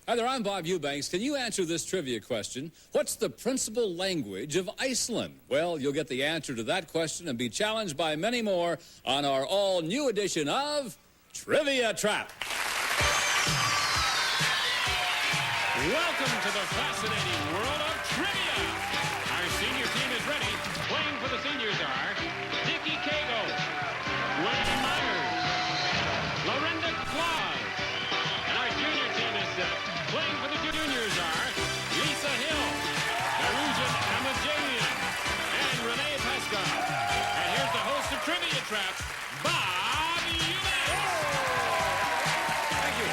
Hi there, I'm Bob Eubanks. Can you answer this trivia question? What's the principal language of Iceland? Well, you'll get the answer to that question and be challenged by many more on our all-new edition of Trivia Trap. Welcome to the fascinating world of trivia. Our senior team is ready. Playing for the seniors are Diki, Duane, Laurinda, and our junior team is playing for the juniors are Lisa Hill, Varojuan, and Renee. And here's the host of Trivia Traps, Bob Eubanks. Thank you.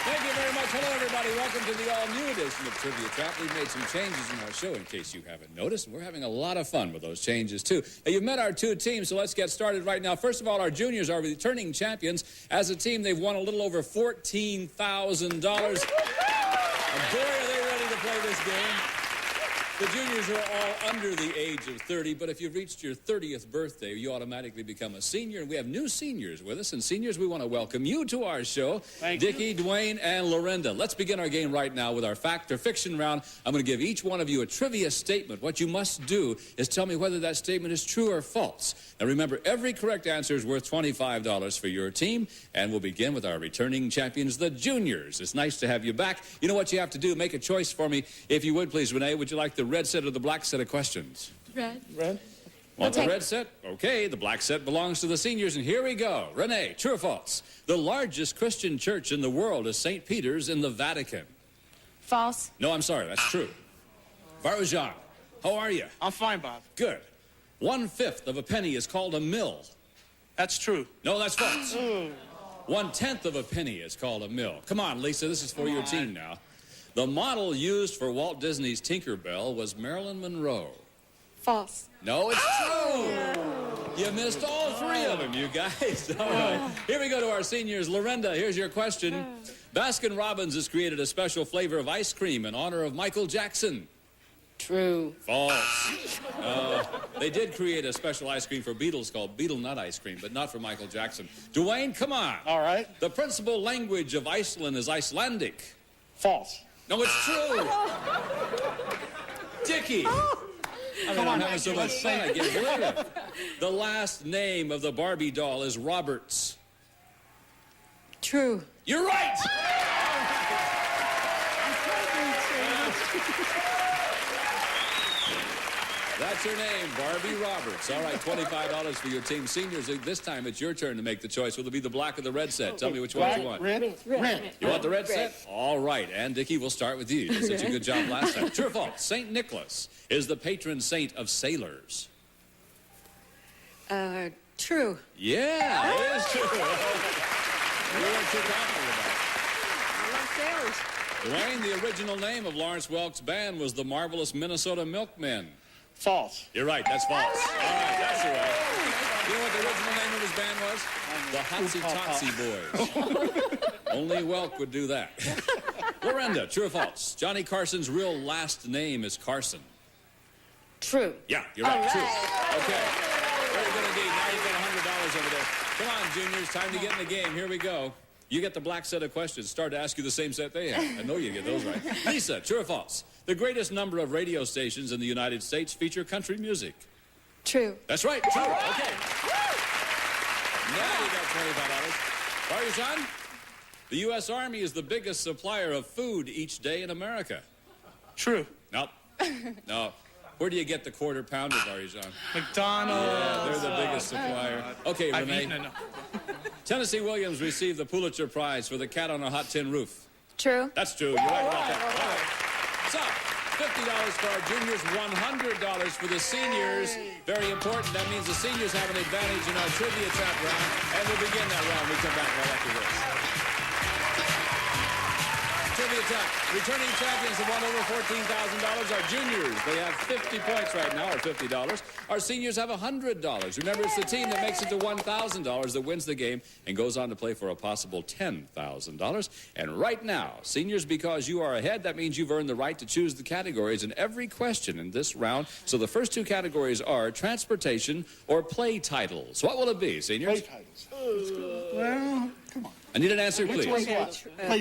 Thank you very much. Hello, everybody. Welcome to the all-new edition of Trivia Trap. We've made some changes in our show, in case you haven't noticed. We're having a lot of fun with those changes, too. Now, you've met our two teams, so let's get started right now. First of all, our juniors are returning champions. As a team, they've won a little over $14,000. And boy, are they ready to play this game. The juniors are all under the age of 30, but if you've reached your 30th birthday, you automatically become a senior. And we have new seniors with us. And seniors, we want to welcome you to our show. Diki, Duane, and Laurinda. Let's begin our game right now with our fact or fiction round. I'm going to give each one of you a trivia statement. What you must do is tell me whether that statement is true or false. Now remember, every correct answer is worth $25 for your team. And we'll begin with our returning champions, the juniors. It's nice to have you back. You know what you have to do? Make a choice for me. If you would, please, Renee, would you like the red set or the black set of questions? Red. Red? Want the red set? Okay, the black set belongs to the seniors, and here we go. Renee, true or false? The largest Christian church in the world is St. Peter's in the Vatican. False. No, I'm sorry, that's true. Varojuan, how are you? I'm fine, Bob. Good. 1/5 of a penny is called a mill. That's true. No, that's false. 1/10 of a penny is called a mill. Come on, Lisa, this is for your team now. The model used for Walt Disney's Tinkerbell was Marilyn Monroe. False. No, it's true. You missed all three of them, you guys. All right. Here we go to our seniors. Laurinda, here's your question. Baskin-Robbins has created a special flavor of ice cream in honor of Michael Jackson. True. False. They did create a special ice cream for Beatles called Beetle Nut Ice Cream, but not for Michael Jackson. Duane, come on. All right. The principal language of Iceland is Icelandic. False. No, it's true. Diki. I'm having so much fun, I can't believe it. The last name of the Barbie doll is Roberts. True. You're right. That's her name, Barbie Roberts. All right, $25 for your team. Seniors, this time it's your turn to make the choice. Will it be the black or the red set? Tell me which one you want. Red. You want the red set? All right, and Diki, we'll start with you. You did such a good job last time. True or false? St. Nicholas is the patron saint of sailors. True. Yeah, it is true. You weren't too confident about it. I love sailors. Duane, the original name of Lawrence Welk's band was the Marvelous Minnesota Milkmen. False. You're right, that's false. All right, that's all right. You know what the original name of his band was? The Hotsy Totsy Boys. Only Welk would do that. Laurinda, true or false? Johnny Carson's real last name is Carson. True. Yeah, you're right. All True. right. Okay. Very good indeed. Now you've got $100 over there. Come on, juniors. Time to get in the game. Here we go. You get the black set of questions. Start to ask you the same set they have. I know you get those right. Lisa, true or false? The greatest number of radio stations in the United States feature country music. True. That's right. True. Okay. Now you got $25. Varojuan, the U.S. Army is the biggest supplier of food each day in America. True. Nope. No. Where do you get the quarter pounder, Varojuan? McDonald's. Yeah, they're the biggest supplier. Okay, I've Renee. eaten enough. Tennessee Williams received the Pulitzer Prize for The Cat on a Hot Tin Roof. True. That's true. You're right about that. All right. So, $50 for our juniors, $100 for the seniors. Very important. That means the seniors have an advantage in our Trivia Trap round. And we'll begin that round. We come back right after this. Trivia Trap. Returning champions have won over $14,000. Our juniors, they have 50 points right now, or $50. Our seniors have $100. Remember, it's the team that makes it to $1,000 that wins the game and goes on to play for a possible $10,000. And right now, seniors, because you are ahead, that means you've earned the right to choose the categories in every question in this round. So the first two categories are transportation or play titles. What will it be, seniors? Play titles. Well, come on. I need an answer, please. Play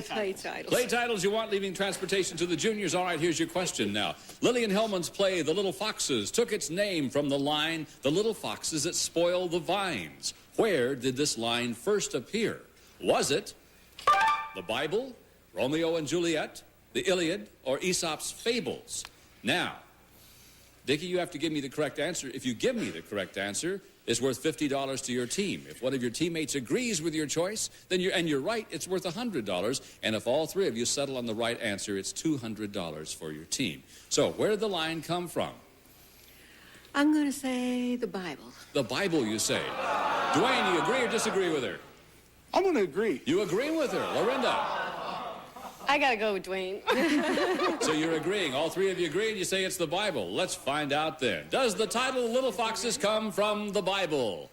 Play titles. Play titles you want, leaving transportation to the juniors. All right, here's your question now. Lillian Hellman's play, The Little Foxes, took its name from the line, "The little foxes that spoil the vines." Where did this line first appear? Was it the Bible, Romeo and Juliet, the Iliad, or Aesop's Fables? Now, Dickie, you have to give me the correct answer. If you give me the correct answer, it's worth $50 to your team. If one of your teammates agrees with your choice, then you're right, it's worth $100. And if all three of you settle on the right answer, it's $200 for your team. So where did the line come from? I'm going to say the Bible. The Bible, you say. Duane, you agree or disagree with her? I'm going to agree. You agree with her. Laurinda? I got to go with Duane. So you're agreeing. All three of you agree and you say it's the Bible. Let's find out then. Does the title Little Foxes come from the Bible?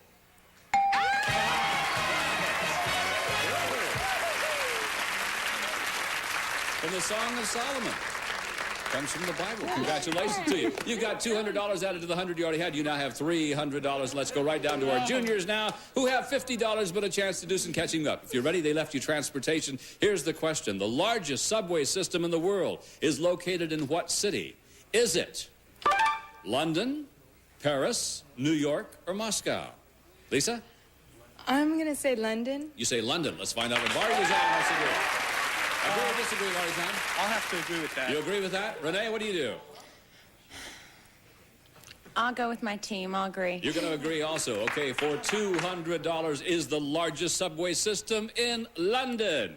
From the Song of Solomon. Comes from the Bible. Congratulations to you. You've got $200 added to the 100 you already had. You now have $300. Let's go right down to our juniors now, who have $50 but a chance to do some catching up. If you're ready, they left you transportation. Here's the question. The largest subway system in the world is located in what city? Is it London, Paris, New York, or Moscow? Lisa? I'm going to say London. You say London. Let's find out what Varojuan has to do. Agree or disagree, Varojuan? I'll have to agree with that. You agree with that? Renee, what do you do? I'll go with my team. I'll agree. You're going to agree also. Okay, for $200 is the largest subway system in London.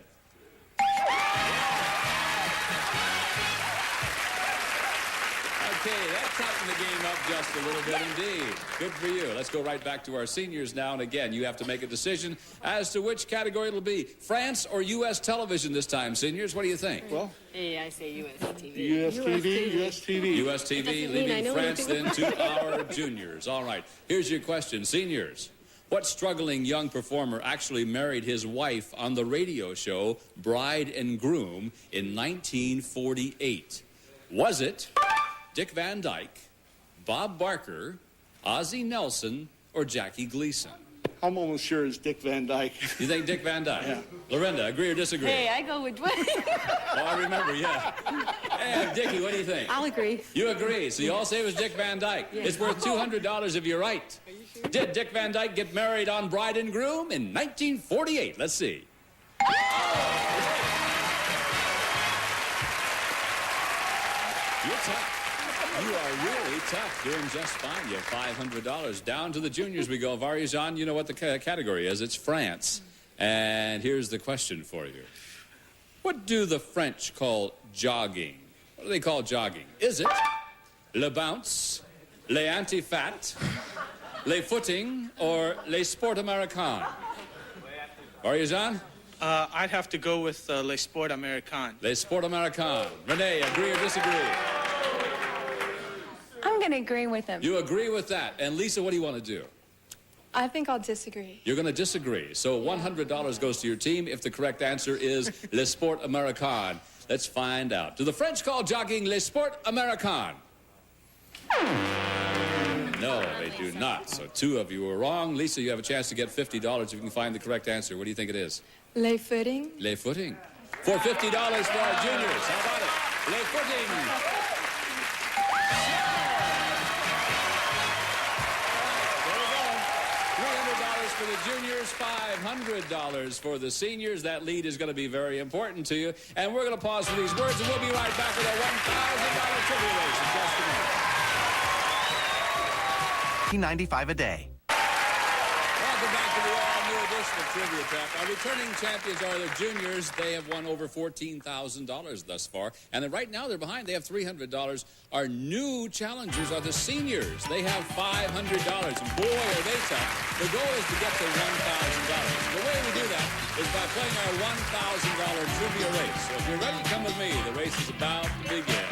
Okay, that tightened the game up just a little bit indeed. Good for you. Let's go right back to our seniors now. And again, you have to make a decision as to which category it'll be. France or U.S. television this time, seniors? What do you think? Well, Hey, I say U.S. TV. U.S. TV, U.S. TV. U.S. TV, mean I leaving know France then anything to our juniors. All right, here's your question. Seniors, what struggling young performer actually married his wife on the radio show Bride and Groom in 1948? Was it Dick Van Dyke, Bob Barker, Ozzie Nelson, or Jackie Gleason? I'm almost sure it's Dick Van Dyke. You think Dick Van Dyke? Yeah. Laurinda, agree or disagree? Hey, I go with Duane. Oh, I remember, yeah. And Dickie, what do you think? I'll agree. You agree. So you all say it was Dick Van Dyke. Yeah. It's worth $200 if you're right. Are you sure? Did Dick Van Dyke get married on Bride and Groom in 1948? Let's see. You're tough. You are really tough, doing just fine. You have $500. Down to the juniors we go. Varojuan, you know what the category is. It's France. And here's the question for you. What do the French call jogging? What do they call jogging? Is it le bounce, le anti-fat, le footing, or le sport américain? Varojuan? I'd have to go with Le Sport Américain. Le sport américain. Renee, agree or disagree? I'm going to agree with him. You agree with that. And Lisa, what do you want to do? I think I'll disagree. You're going to disagree. So $100 goes to your team if the correct answer is Le Sport Américain. Let's find out. Do the French call jogging Le Sport Américain? No, they do not. So two of you were wrong. Lisa, you have a chance to get $50 if you can find the correct answer. What do you think it is? Lay footing. Le footing. For $50 for our juniors. How about it? Le footing. For the juniors, $500 for the seniors. That lead is going to be very important to you. And we're going to pause for these words, and we'll be right back with a $1,000 trivia race in just a minute. $95 a day. Welcome back to the all-new edition of Trivia Trap. Our returning champions are the juniors. They have won over $14,000 thus far. And right now they're behind. They have $300. Our new challengers are the seniors. They have $500. And boy, are they tough. The goal is to get to $1,000. The way we do that is by playing our $1,000 trivia race. So if you're ready, come with me. The race is about to begin.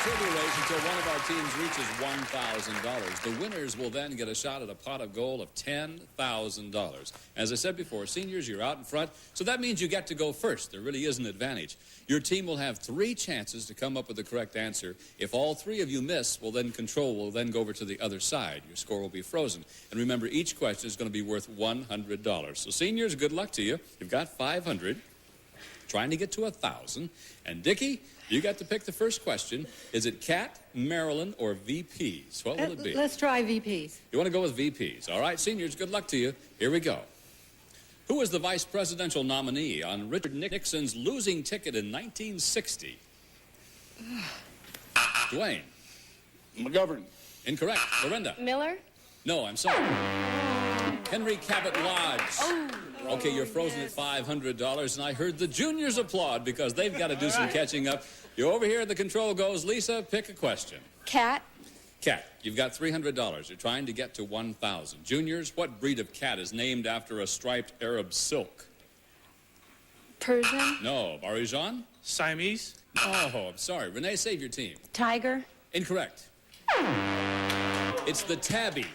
trivia race until one of our teams reaches $1,000. The winners will then get a shot at a pot of gold of $10,000. As I said before, seniors, you're out in front, so that means you get to go first. There really is an advantage. Your team will have 3 chances to come up with the correct answer. If all 3 of you miss, control will then go over to the other side. Your score will be frozen. And remember, each question is going to be worth $100. So seniors, good luck to you. You've got 500, trying to get to 1,000. And Dickie, you got to pick the first question. Is it Cat, Maryland, or VPs? What will it be? Let's try VPs. You want to go with VPs. All right, seniors, good luck to you. Here we go. Who was the vice presidential nominee on Richard Nixon's losing ticket in 1960? Duane. McGovern. Incorrect. Laurinda. Miller? No, I'm sorry. Henry Cabot Lodge. Oh. Okay, you're frozen at $500, and I heard the juniors applaud because they've got to do some catching up. You're over here, the control goes. Lisa, pick a question. Cat? Cat, you've got $300. You're trying to get to 1,000. Juniors, what breed of cat is named after a striped Arab silk? Persian? No. Varojuan? Siamese? Oh, I'm sorry. Renee, save your team. Tiger. Incorrect. It's the tabby.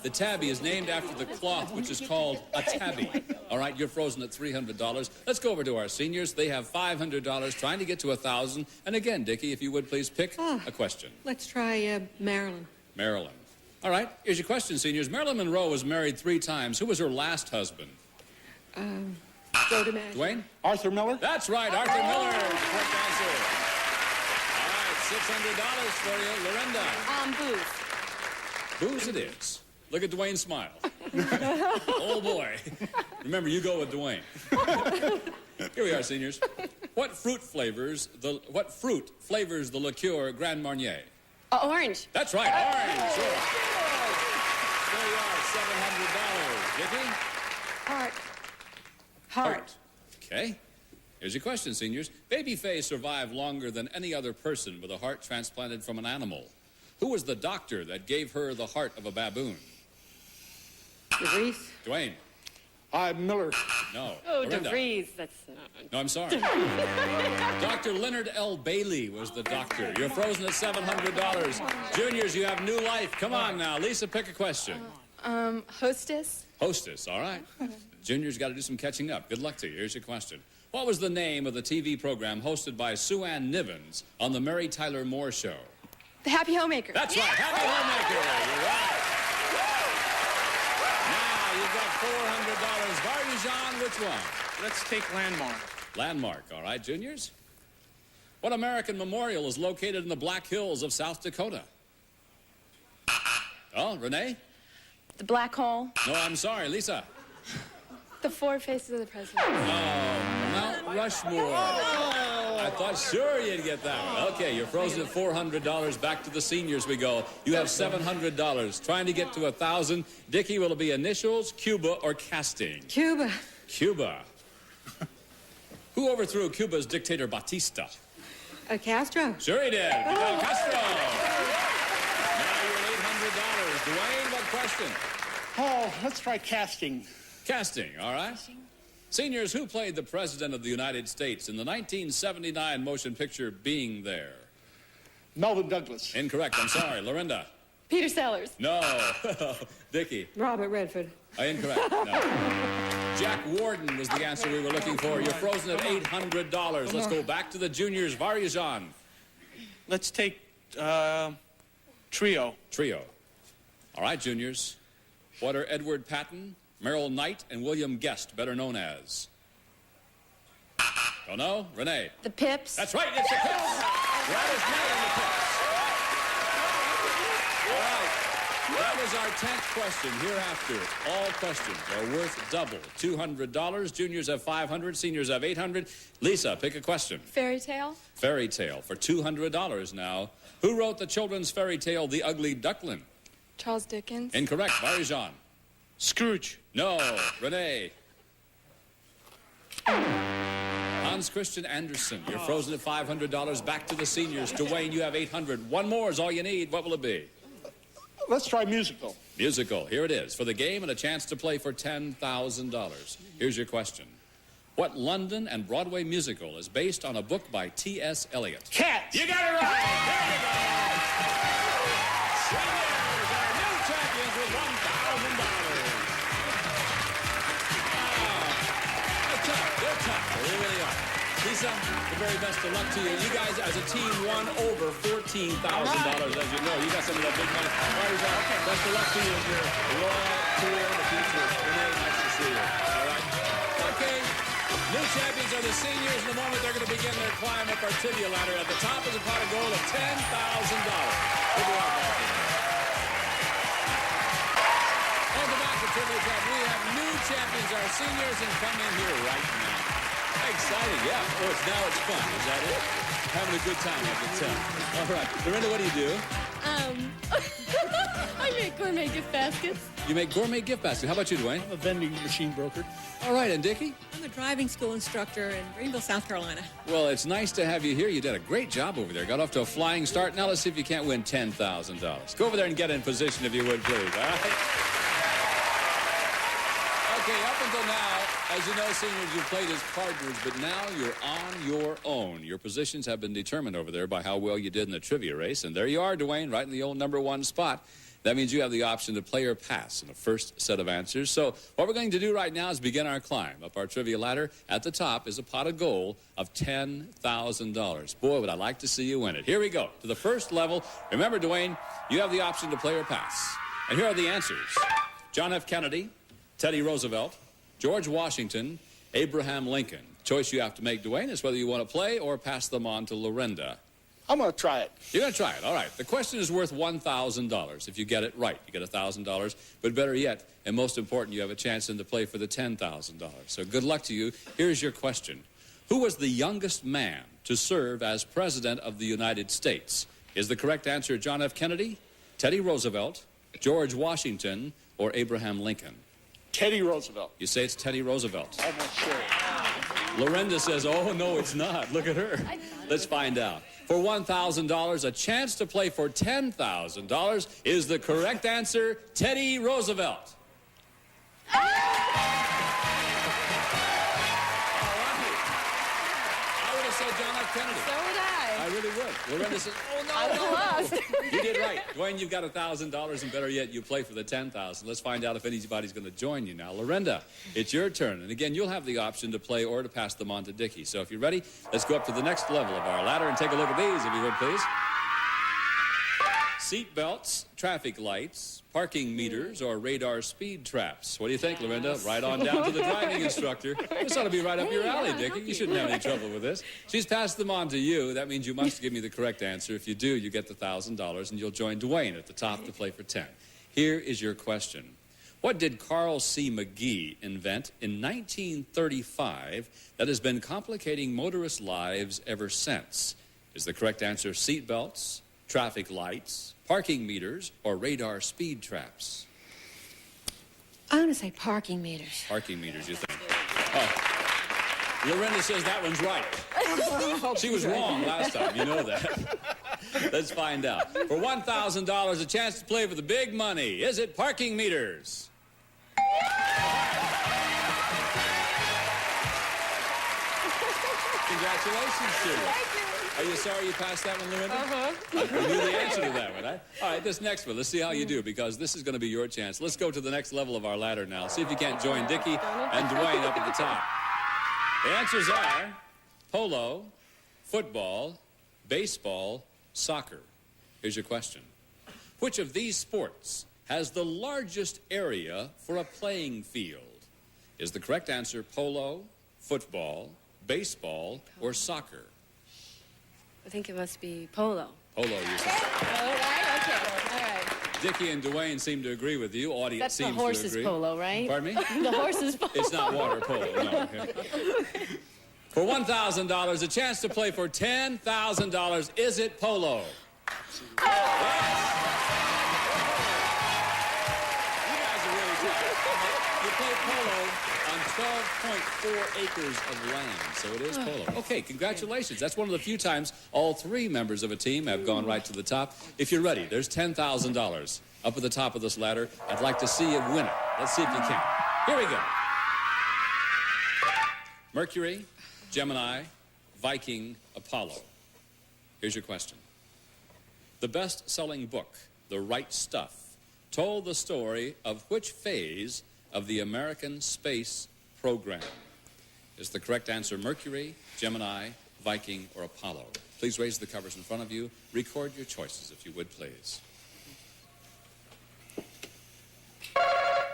The tabby is named after the cloth, which is called a tabby. All right, you're frozen at $300. Let's go over to our seniors. They have $500, trying to get to 1,000. And again, Dickie, if you would please pick a question. Let's try Maryland. Maryland. All right, here's your question, seniors. Marilyn Monroe was married 3 times. Who was her last husband? Go to Maryland. Duane? Arthur Miller. That's right, Arthur Miller. Correct answer. All right, $600 for you. Laurinda. Booth. Booze it is. Look at Duane smile. Oh, boy. Remember, you go with Duane. Here we are, seniors. What fruit flavors the liqueur Grand Marnier? Orange. That's right, orange. Sure. There you are, $700. Dickie? Heart. Heart. Okay. Here's your question, seniors. Babyface survived longer than any other person with a heart transplanted from an animal. Who was the doctor that gave her the heart of a baboon? DeVries. Duane. Miller. No. Oh, Laurinda. DeVries. That's... No, I'm sorry. Dr. Leonard L. Bailey was the doctor. You're frozen at $700. Juniors, you have new life. Come on now. Lisa, pick a question. Hostess? Hostess, all right. Juniors got to do some catching up. Good luck to you. Here's your question. What was the name of the TV program hosted by Sue Ann Nivens on the Mary Tyler Moore Show? The Happy Homemaker. That's right. Happy Homemaker. You're right. Now, you've got $400. Varojuan, which one? Let's take Landmark. Landmark, all right, juniors. What American memorial is located in the Black Hills of South Dakota? Oh, Renee? The Black Hole. No, I'm sorry. Lisa? The Four Faces of the President. Oh, Mount Rushmore. I thought sure you'd get that one. Okay, you're frozen at $400. Back to the seniors we go. You have $700. Trying to get to 1,000. Dickie, will it be initials, Cuba, or casting? Cuba. Cuba. Who overthrew Cuba's dictator Batista? Castro. Sure he did. Fidel Castro. Now you're at $800. Duane, what question? Oh, let's try casting. Casting, all right. Seniors, who played the President of the United States in the 1979 motion picture Being There? Melvin Douglas. Incorrect, I'm sorry. Laurinda? Peter Sellers. No. Dickie? Robert Redford. Incorrect, no. Jack Warden was the answer we were looking for. You're frozen at $800. Let's go back to the juniors. Varojuan. Let's take Trio. Trio. All right, juniors. What are Edward Patton, Merrill Knight, and William Guest better known as? Don't know? Renee? The Pips. That's right, it's the Pips. Gladys Knight and the Pips. All right. That was our 10th question. Hereafter, all questions are worth double. $200. Juniors have $500. Seniors have $800. Lisa, pick a question. Fairy tale? Fairy tale for $200 now. Who wrote the children's fairy tale, The Ugly Duckling? Charles Dickens. Incorrect. Varojuan. Scrooge. No. Renee. Hans Christian Andersen. You're frozen at $500. Back to the seniors. Duane, you have $800. One more is all you need. What will it be? Let's try musical. Musical. Here it is. For the game and a chance to play for $10,000. Here's your question. What London and Broadway musical is based on a book by T.S. Eliot? Cats. You got it right. There you go. Seniors are new champions with $1,000. They're tough. They really are. Lisa, the very best of luck to you. You guys, as a team, won over $14,000, as you know. You got some of that big money. All right, okay. Best of luck to you in your royal tour of the future. Renee, nice to see you. All right? Okay. New champions are the seniors. In a moment, they're going to begin their climb up our trivia ladder. At the top is a pot of gold of $10,000. We'll be right back. Welcome back to Trivia Trap. We have new champions, our seniors, and come in here right now. Exciting, yeah. Oh, now it's fun. Is that it? Having a good time, I can tell. All right. Laurinda, what do you do? I make gourmet gift baskets. You make gourmet gift baskets. How about you, Duane? I'm a vending machine broker. All right, and Diki? I'm a driving school instructor in Greenville, South Carolina. Well, it's nice to have you here. You did a great job over there. Got off to a flying start. Now let's see if you can't win $10,000. Go over there and get in position if you would, please. All right? Okay, up until now, as you know, seniors, you played as partners, but now you're on your own. Your positions have been determined over there by how well you did in the trivia race. And there you are, Duane, right in the old number one spot. That means you have the option to play or pass in the first set of answers. So what we're going to do right now is begin our climb up our trivia ladder. At the top is a pot of gold of $10,000. Boy, would I like to see you win it. Here we go to the first level. Remember, Duane, you have the option to play or pass. And here are the answers. John F. Kennedy, Teddy Roosevelt, George Washington, Abraham Lincoln. Choice you have to make, Duane, is whether you want to play or pass them on to Laurinda. I'm going to try it. You're going to try it. All right. The question is worth $1,000. If you get it right, you get $1,000. But better yet, and most important, you have a chance then to play for the $10,000. So good luck to you. Here's your question. Who was the youngest man to serve as President of the United States? Is the correct answer John F. Kennedy, Teddy Roosevelt, George Washington, or Abraham Lincoln? Teddy Roosevelt. You say it's Teddy Roosevelt. I'm not sure. Laurinda says, oh, no, it's not. Look at her. Let's find out. For $1,000, a chance to play for $10,000 is the correct answer, Teddy Roosevelt. All right. I would have said John F. Kennedy. So would I. I really would. Laurinda says, oh, no. I would have lost. You did right. Duane, you've got $1,000, and better yet, you play for the $10,000. Let's find out if anybody's going to join you now. Laurinda, it's your turn. And again, you'll have the option to play or to pass them on to Diki. So if you're ready, let's go up to the next level of our ladder and take a look at these, if you would, please. Seat belts, traffic lights, parking meters, or radar speed traps. What do you think, Laurinda? Right on down to the driving instructor. This ought to be right up your alley, Diki. You shouldn't have any trouble with this. She's passed them on to you. That means you must give me the correct answer. If you do, you get the $1,000, and you'll join Duane at the top to play for 10. Here is your question. What did Carl C. McGee invent in 1935 that has been complicating motorist lives ever since? Is the correct answer seat belts, traffic lights, parking meters, or radar speed traps? I'm going to say parking meters. Parking meters, you think? Oh. Laurinda says that one's right. She was wrong last time, you know that. Let's find out. For $1,000, a chance to play for the big money. Is it parking meters? Congratulations to you. Are you sorry you passed that one, Laurinda? You knew the answer to that one, right? All right, this next one, let's see how you do, because this is going to be your chance. Let's go to the next level of our ladder now. See if you can't join Diki and Duane up at the top. The answers are polo, football, baseball, soccer. Here's your question. Which of these sports has the largest area for a playing field? Is the correct answer polo, football, baseball, or soccer? I think it must be polo. Polo, you say. All right, okay. All right. Diki and Duane seem to agree with you. Audience That's the seems to horse's agree. polo, right? Pardon me? The horse's polo. It's not water polo, no. For $1,000, a chance to play for $10,000. Is it polo? Yes. You guys are really good. You play polo on 12.4 acres of land, so it is polo. Okay, congratulations. That's one of the few times all three members of a team have gone right to the top. If you're ready, there's $10,000 up at the top of this ladder. I'd like to see you win it. Let's see if you can. Here we go. Mercury, Gemini, Viking, Apollo. Here's your question. The best-selling book, The Right Stuff, told the story of which phase of the American space program? Is the correct answer Mercury, Gemini, Viking, or Apollo? Please raise the covers in front of you. Record your choices, if you would, please.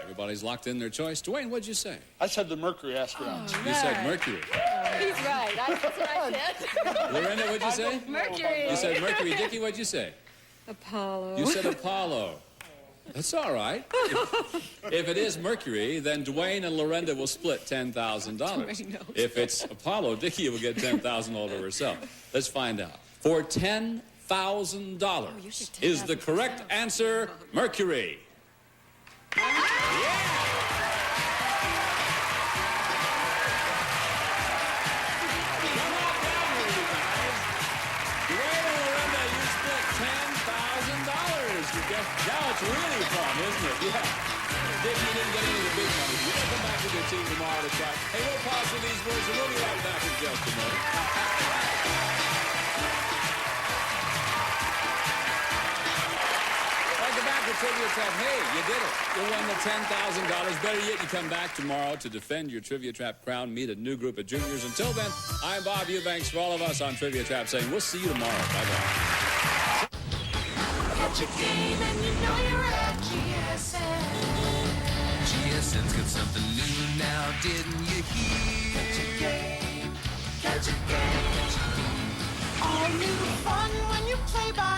Everybody's locked in their choice. Duane, what'd you say? I said the Mercury astronauts. You said Mercury. He's right. That's what I said. Lorinda, what'd you say? Mercury. You said Mercury. Dickie, what'd you say? Apollo. You said Apollo. That's all right. If it is Mercury, then Duane and Laurinda will split $10,000. Duane knows. If it's Apollo, Dickie will get $10,000 all to herself. Let's find out. For $10,000, is the correct answer Mercury? Now it's really fun, isn't it? Yeah. Dick, you didn't get any of the big money. You're going to come back with your team tomorrow to try. Hey, we'll pause for these words and we'll be right back in just a minute. Welcome back to Trivia Trap. Hey, you did it. You won the $10,000. Better yet, you come back tomorrow to defend your Trivia Trap crown, meet a new group of juniors. Until then, I'm Bob Eubanks for all of us on Trivia Trap saying we'll see you tomorrow. Bye-bye. Catch a game and you know you're at GSN. GSN's got something new now, didn't you hear? Catch a game, catch a game. All new fun when you play by